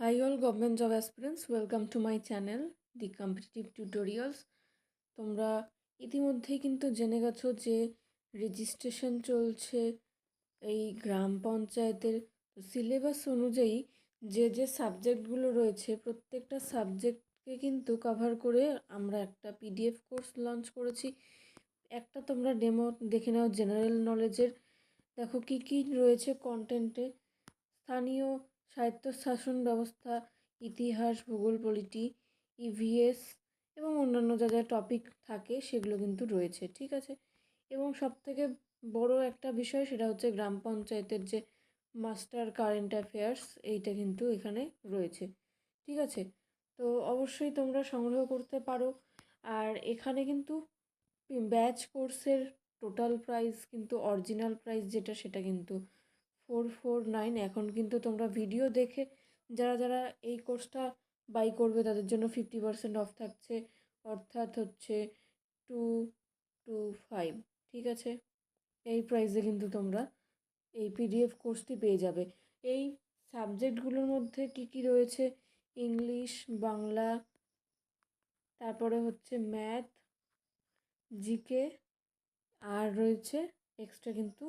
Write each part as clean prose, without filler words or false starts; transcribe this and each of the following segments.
Hi all government job aspirants, welcome to my channel, The Competitive Tutorials. তোমরা ইতিমধ্যেই কিন্তু জেনে গেছো যে রেজিস্ট্রেশন চলছে এই গ্রাম পঞ্চায়েতের সিলেবাস অনুযায়ী যে সাবজেক্টগুলো রয়েছে প্রত্যেকটা সাবজেক্টকে কিন্তু কভার করে আমরা একটা পিডিএফ কোর্স লঞ্চ করেছি। একটা তোমরা ডেমো দেখে নাও জেনারেল নলেজের। দেখো কি কি রয়েছে কন্টেন্টে। স্থানীয় স্বায়ত্তশাসন ব্যবস্থা, ইতিহাস, ভূগোল, পলিটি, ইভিএস এবং অন্যান্য যা যা টপিক থাকে সেগুলো কিন্তু রয়েছে, ঠিক আছে। এবং সবথেকে বড় একটা বিষয় সেটা হচ্ছে গ্রাম পঞ্চায়েতের যে মাস্টার কারেন্ট অ্যাফেয়ার্স, এইটা কিন্তু এখানে রয়েছে, ঠিক আছে। তো অবশ্যই তোমরা সংগ্রহ করতে পারো। আর এখানে কিন্তু ব্যাচ কোর্সের টোটাল প্রাইস কিন্তু অরিজিনাল প্রাইস যেটা সেটা কিন্তু 449। এখন কিন্তু তোমরা ভিডিও দেখে যারা যারা এই কোর্সটা বাই করবে তাদের জন্য 50% অফ থাকছে, অর্থাৎ হচ্ছে 225, ঠিক আছে। এই প্রাইসে কিন্তু তোমরা এই পিডিএফ কোর্সটি পেয়ে যাবে। এই সাবজেক্টগুলোর মধ্যে কি কি রয়েছে? ইংলিশ, বাংলা, তারপরে হচ্ছে ম্যাথ, জিকে, আর রয়েছে এক্সট্রা কিন্তু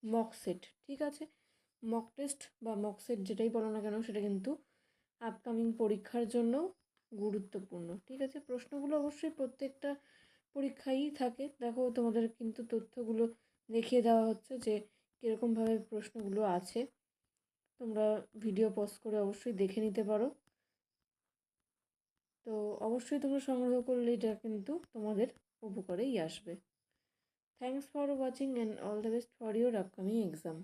মক সেট, ঠিক আছে। মক টেস্ট বা মক সেট যেটাই বলো না কেন সেটা কিন্তু আপকামিং পরীক্ষার জন্য গুরুত্বপূর্ণ, ঠিক আছে। প্রশ্নগুলো অবশ্যই প্রত্যেকটা পরীক্ষায় থাকে। দেখো তোমাদের কিন্তু তথ্যগুলো দেখিয়ে দেওয়া হচ্ছে যে কীরকমভাবে প্রশ্নগুলো আছে। তোমরা ভিডিও পজ করে অবশ্যই দেখে নিতে পারো। তো অবশ্যই তোমরা সংগ্রহ করলে এটা কিন্তু তোমাদের উপকারেই আসবে। Thanks for watching and all the best for your upcoming exam.